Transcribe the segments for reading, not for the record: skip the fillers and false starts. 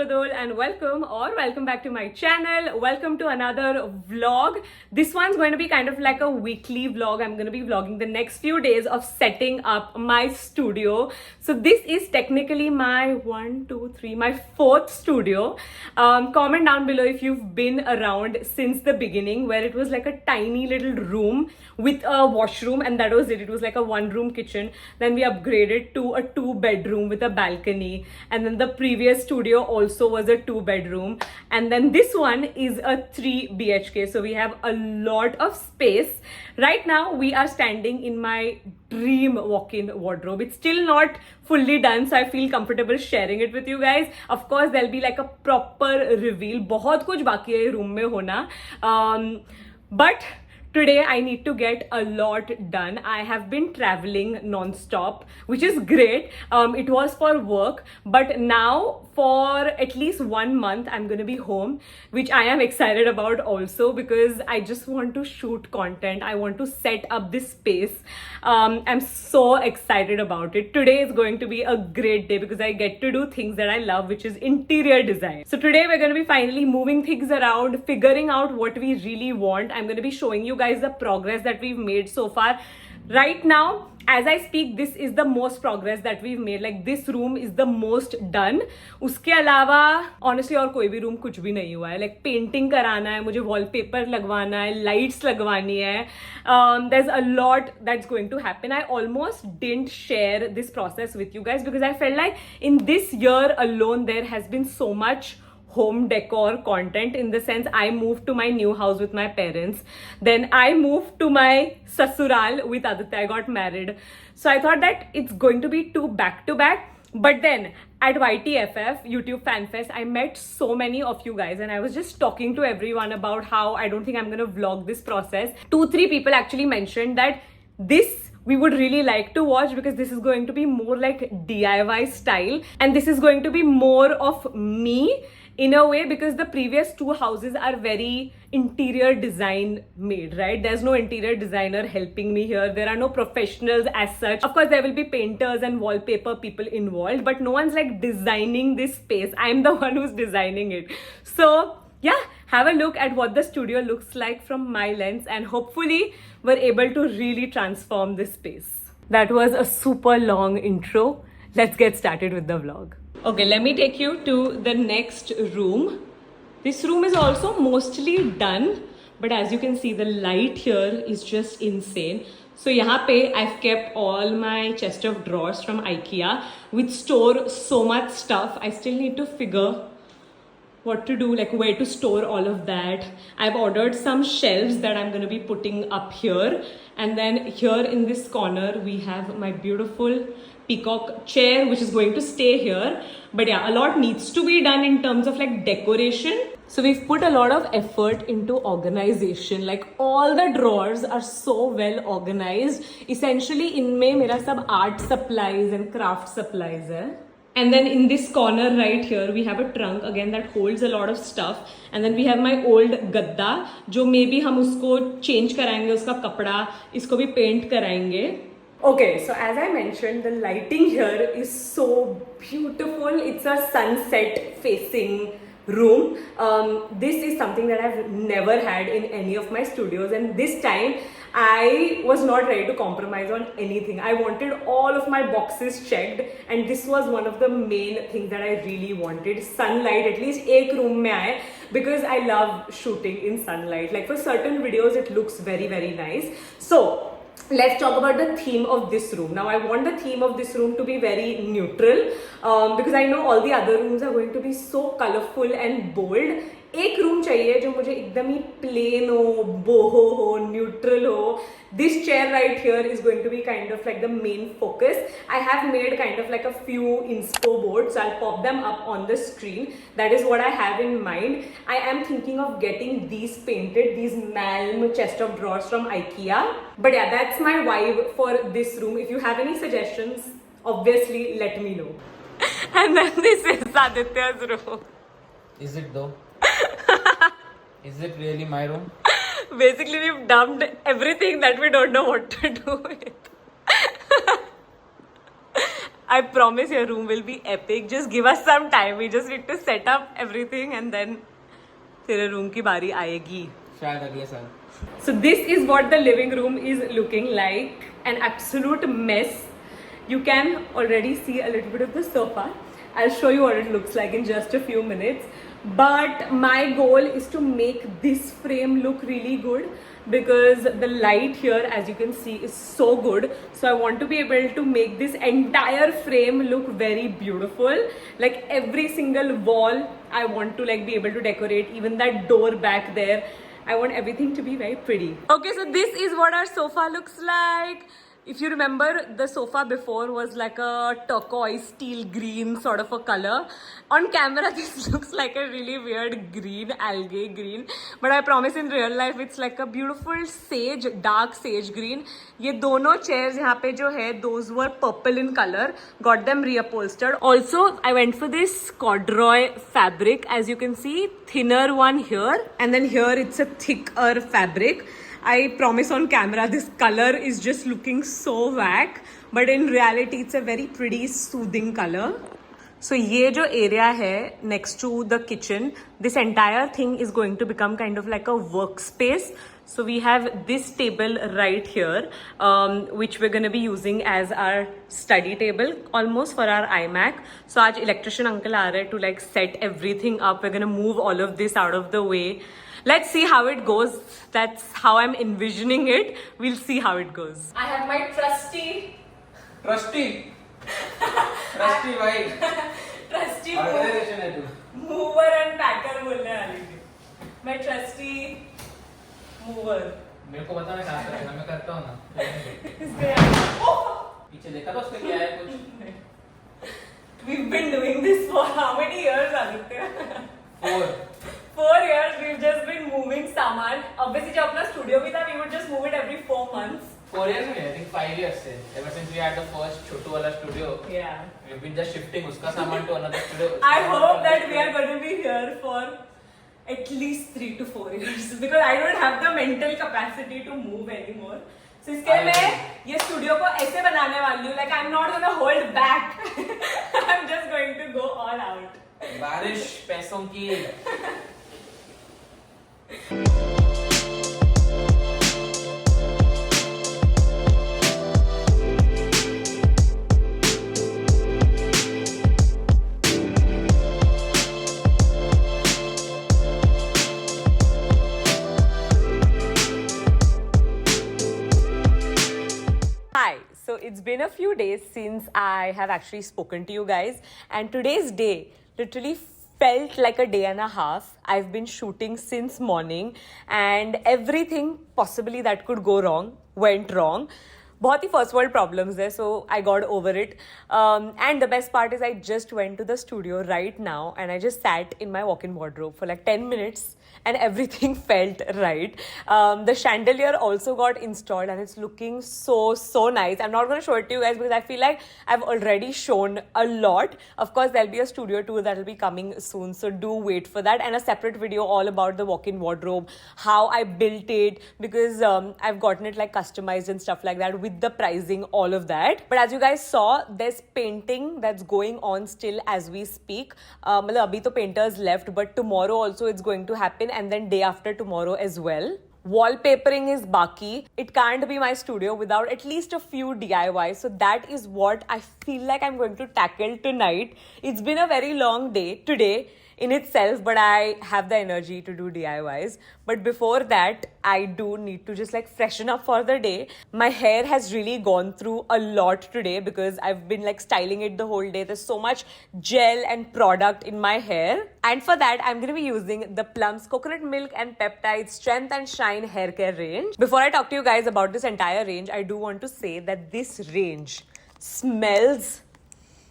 Pradol and welcome back to my channel. Welcome to another vlog. This one's going to be kind of like a weekly vlog. I'm going to be vlogging the next few days of setting up my studio. So this is technically my my fourth studio. Comment down below if you've been around since the beginning, where it was like a tiny little room with a washroom, and that was it. It was like a one-room kitchen. Then we upgraded to a two-bedroom with a balcony, and then the previous studio also was a two-bedroom, and then this one is a 3 BHK. So we have a lot of space. Right now we are standing in my dream walk-in wardrobe. It's still not fully done, so I feel comfortable sharing it with you guys. Of course there'll be like a proper reveal. बहुत कुछ बाकी है room में होना, but today I need to get a lot done. I have been traveling non-stop, which is great. It was for work, but now for at least 1 month I'm gonna be home, which I am excited about also, because I just want to shoot content. I want to set up this space. I'm so excited about it. Today is going to be a great day because I get to do things that I love, which is interior design. So today we're going to be finally moving things around, figuring out what we really want. I'm going to be showing you guys the progress that we've made so far. Right now, as I speak, this is the most progress that we've made. Like, this room is the most done. उसके अलावा honestly और कोई भी room कुछ भी नहीं हुआ है. Like, painting कराना है, मुझे wallpaper लगवाना है, lights लगवानी है. There's a lot that's going to happen. I almost didn't share this process with you guys because I felt like in this year alone there has been so much home decor content, in the sense I moved to my new house with my parents, then I moved to my sasural with Aditya. I got married, so I thought that it's going to be two back to back. But then at YTFF, YouTube Fan Fest, I met so many of you guys, and I was just talking to everyone about how I don't think I'm gonna vlog this process. 2-3 people actually mentioned that this we would really like to watch because this is going to be more like DIY style, and this is going to be more of me in a way, because the previous two houses are very interior design made, right? There's no interior designer helping me here. There are no professionals as such. Of course, there will be painters and wallpaper people involved, but no one's like designing this space. I'm the one who's designing it. So yeah, have a look at what the studio looks like from my lens, and hopefully we're able to really transform this space. That was a super long intro. Let's get started with the vlog. Okay, let me take you to the next room. This room is also mostly done, but as you can see, the light here is just insane. So यहाँ पे I've kept all my chest of drawers from IKEA, which store so much stuff. I still need to figure what to do, like where to store all of that. I've ordered some shelves that I'm going to be putting up here, and then here in this corner we have my beautiful peacock chair, which is going to stay here. But yeah, a lot needs to be done in terms of like decoration. So we've put a lot of effort into organization. Like, all the drawers are so well organized. Essentially इनमें मेरा सब art supplies and craft supplies है. And then in this corner right here, we have a trunk again that holds a lot of stuff. And then we have my old gadda, जो maybe हम उसको change कराएंगे, उसका कपड़ा, इसको भी paint कराएंगे. Okay, so as I mentioned, the lighting here is so beautiful. It's a sunset facing room. This is something that I've never had in any of my studios, and this time I was not ready to compromise on anything. I wanted all of my boxes checked, and this was one of the main things that I really wanted. Sunlight, at least एक room में आए, because I love shooting in sunlight. Like, for certain videos it looks very, very nice. So let's talk about the theme of this room. Now, I want the theme of this room to be very neutral, because I know all the other rooms are going to be so colorful and bold. एक room चाहिए जो मुझे एकदम ही plane हो, बोहो हो, neutral हो. This chair right here is going to be kind of like the main focus. I have made kind of like a few inspo boards. I'll pop them up on the screen. That is what I have in mind. I am thinking of getting these painted, these Malm chest of drawers from IKEA. But yeah, that's my vibe for this room. If you have any suggestions, obviously let me know. And then this is Aditya's room. Is it though? Is it really my room? Basically, we've dumped everything that we don't know what to do with. I promise your room will be epic. Just give us some time. We just need to set up everything and then तेरे room की बारी आएगी. शायद अगले साल. So this is what the living room is looking like. An absolute mess. You can already see a little bit of the sofa. I'll show you what it looks like in just a few minutes. But my goal is to make this frame look really good because the light here, as you can see, is so good. So I want to be able to make this entire frame look very beautiful. Like every single wall, I want to like be able to decorate, even that door back there. I want everything to be very pretty. Okay, so this is what our sofa looks like. If you remember, the sofa before was like a turquoise steel green sort of a color. On camera, this looks like a really weird green, algae green. But I promise in real life, it's like a beautiful sage, dark sage green. ये दोनों chairs यहाँ पे जो है, those were purple in color. Got them reupholstered. Also, I went for this corduroy fabric. As you can see, thinner one here. And then here, it's a thicker fabric. I promise on camera this color is just looking so whack, but in reality it's a very pretty soothing color. So ये जो area है next to the kitchen, this entire thing is going to become kind of like a workspace. So we have this table right here, which we're going to be using as our study table, almost for our iMac. So आज electrician uncle आ रहे हैं to like set everything up. We're going to move all of this out of the way. Let's see how it goes. That's how I'm envisioning it. We'll see how it goes. I have my trusty Trusty भाई. trusty Organization है तू. mover and packer बोलने वाली थी. My trusty mover. मेरे को बता मैं कहाँ करूँगा, मैं करता हूँ ना. पीछे देखा तो उसमें क्या है कुछ. We've been doing this for how many years, Aditya? 4 years we've just been moving सामान. Obviously जब अपना studio भी था, we would just move it every 4 months. 4 years में, I think 5 years से. Ever since we had the first छोटू वाला studio. Yeah. We've been just shifting उसका सामान to another studio. I hope that we are going to be here for at least 3 to 4 years because I don't have the mental capacity to move anymore. So इसके लिए मैं ये studio को ऐसे बनाने वाली हूँ. Like I'm not going to hold back. I'm just going to go all out. बारिश पैसों की. Hi, so it's been a few days since I have actually spoken to you guys, and today's day literally felt like a day and a half. I've been shooting since morning, and everything possibly that could go wrong went wrong. बहुत ही first world problems there, so I got over it. And the best part is I just went to the studio right now and I just sat in my walk-in wardrobe for like 10 minutes and everything felt right. The chandelier also got installed and it's looking so nice. I'm not going to show it to you guys because I feel like I've already shown a lot. Of course, there'll be a studio tour that will be coming soon, so do wait for that, and a separate video all about the walk-in wardrobe, how I built it, because I've gotten it like customized and stuff like that with the pricing, all of that. But as you guys saw, there's painting that's going on still as we speak. मतलब अभी तो painters left, but tomorrow also it's going to happen, and then day after tomorrow as well. Wallpapering is baki. It can't be my studio without at least a few DIYs. So that is what I feel like I'm going to tackle tonight. It's been a very long day today in itself, but I have the energy to do DIYs. But before that, I do need to just like freshen up for the day. My hair has really gone through a lot today because I've been like styling it the whole day. There's so much gel and product in my hair. And for that, I'm going to be using the Plum's Coconut Milk and Peptide Strength and Shine Hair Care range. Before I talk to you guys about this entire range, I do want to say that this range smells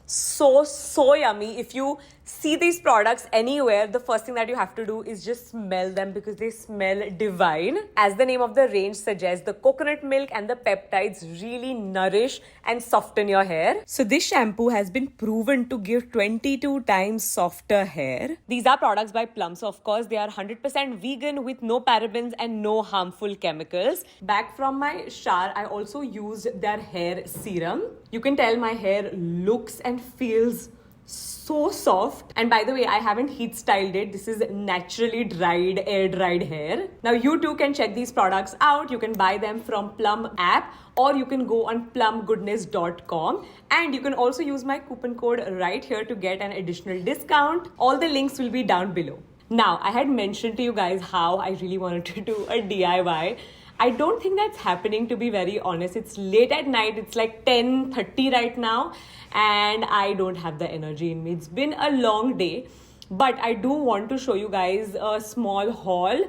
so yummy. If you see these products anywhere, the first thing that you have to do is just smell them because they smell divine. As the name of the range suggests, the coconut milk and the peptides really nourish and soften your hair. So this shampoo has been proven to give 22 times softer hair. These are products by Plum, so of course they are 100% vegan with no parabens and no harmful chemicals. Back from my shower, I also used their hair serum. You can tell my hair looks and feels so soft. And by the way, I haven't heat styled it. This is naturally dried, air dried hair. Now you too can check these products out. You can buy them from Plum app or you can go on plumgoodness.com, and you can also use my coupon code right here to get an additional discount. All the links will be down below. Now, I had mentioned to you guys how I really wanted to do a DIY. I don't think that's happening, to be very honest. It's late at night. It's like 10:30 right now and I don't have the energy in me. It's been a long day. But I do want to show you guys a small haul.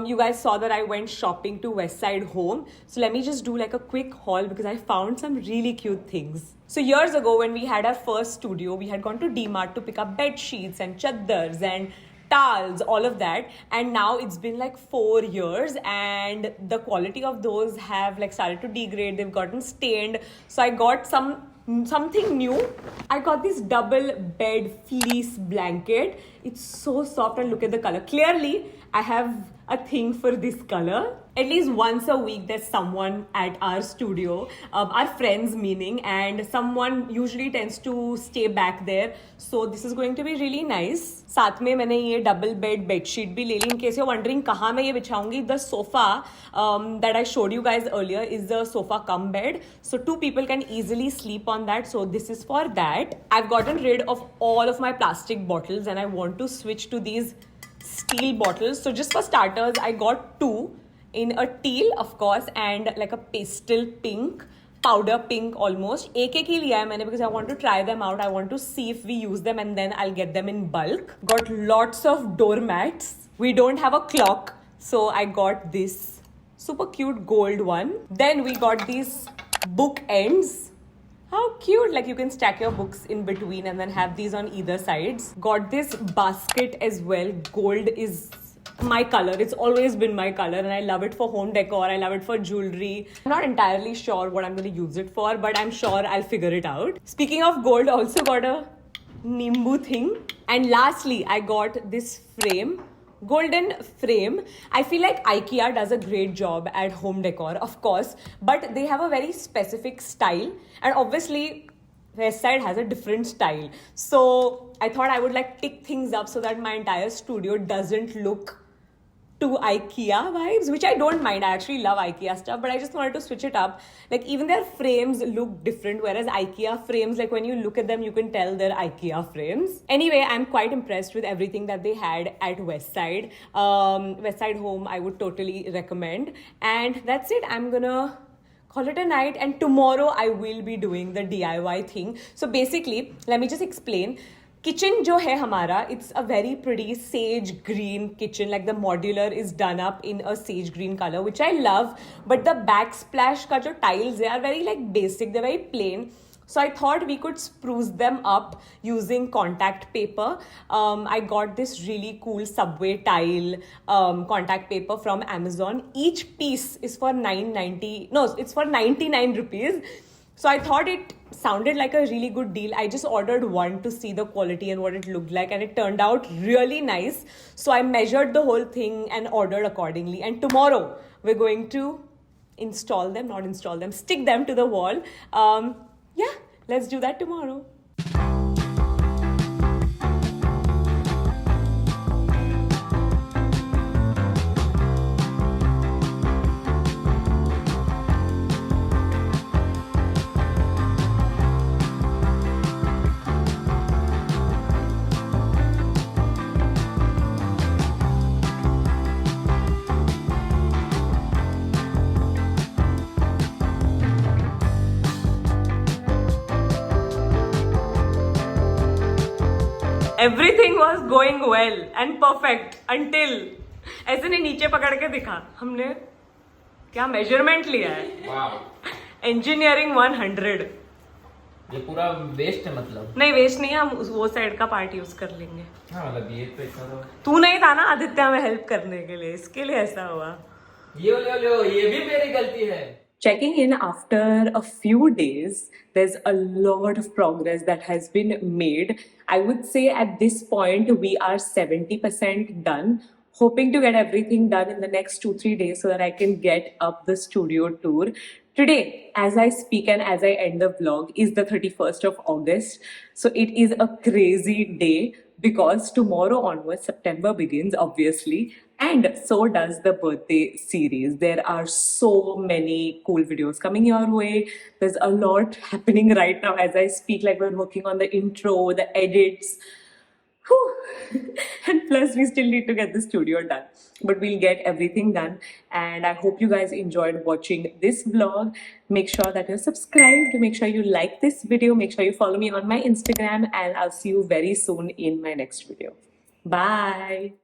You guys saw that I went shopping to Westside Home. So let me just do like a quick haul because I found some really cute things. So years ago when we had our first studio, we had gone to D-Mart to pick up bed sheets and chaddars and towels, all of that, and now it's been like 4 years and the quality of those have like started to degrade. They've gotten stained. So I got something new. I got this double bed fleece blanket. It's so soft and look at the color. Clearly I have a thing for this color. At least once a week there's someone at our studio, our friends meaning, and someone usually tends to stay back there. So this is going to be really nice. साथ में मैंने ये double bed bedsheet भी ले ली. In case you're wondering कहाँ मैं ये बिछाऊंगी, the sofa that I showed you guys earlier is the sofa cum bed. So 2 people can easily sleep on that. So this is for that. I've gotten rid of all of my plastic bottles and I want to switch to these steel bottles. So just for starters, I got 2 in a teal, of course, and like a pastel pink, powder pink almost. एक ही लिया है मैंने because I want to try them out. I want to see if we use them and then I'll get them in bulk. Got lots of doormats. We don't have a clock, so I got this super cute gold one. Then we got these book ends. How cute, like you can stack your books in between and then have these on either sides. Got this basket as well. Gold is my color. It's always been my color and I love it for home decor. I love it for jewelry. I'm not entirely sure what I'm going to use it for, but I'm sure I'll figure it out. Speaking of gold, I also got a Nimbu thing. And lastly, I got this frame. Golden frame. I feel like IKEA does a great job at home decor, of course, but they have a very specific style, and obviously Westside has a different style. So I thought I would like pick things up so that my entire studio doesn't look to IKEA vibes, which I don't mind. I actually love IKEA stuff, but I just wanted to switch it up. Like even their frames look different, whereas IKEA frames, like when you look at them, you can tell they're IKEA frames. Anyway, I'm quite impressed with everything that they had at Westside. Westside Home, I would totally recommend. And that's it. I'm gonna call it a night, and tomorrow I will be doing the DIY thing. So basically, let me just explain. Kitchen जो है हमारा, it's a very pretty sage green kitchen. Like the modular is done up in a sage green color, which I love. But the backsplash का जो tiles, they are very like basic. They're very plain. So I thought we could spruce them up using contact paper. I got this really cool subway tile contact paper from Amazon. Each piece is for 990. No, it's for 99 rupees. So I thought it sounded like a really good deal. I just ordered one to see the quality and what it looked like, and it turned out really nice. So I measured the whole thing and ordered accordingly. And tomorrow we're going to stick them to the wall. Yeah, let's do that tomorrow. Everything was going well and perfect until ऐसे नहीं नीचे पकड़ के दिखा हमने क्या measurement लिया है. Wow. Engineering 100. ये पूरा वेस्ट है मतलब। नहीं वेस्ट नहीं है, हम वो साइड का पार्ट यूज कर लेंगे। हाँ मतलब ये तो इतना तो तू नहीं था ना आदित्य में हेल्प करने के लिए, इसके लिए ऐसा हुआ। ये भी मेरी गलती है। Checking in after a few days, there's a lot of progress that has been made. I would say at this point we are 70% done. Hoping to get everything done in the next 2-3 days so that I can get up the studio tour. Today, as I speak and as I end the vlog, is the 31st of August. So it is a crazy day because tomorrow onwards, September begins, obviously. And so does the birthday series. There are so many cool videos coming your way. There's a lot happening right now as I speak. Like we're working on the intro, the edits. Whew. And plus, we still need to get the studio done. But we'll get everything done. And I hope you guys enjoyed watching this vlog. Make sure that you're subscribed. Make sure you like this video. Make sure you follow me on my Instagram. And I'll see you very soon in my next video. Bye.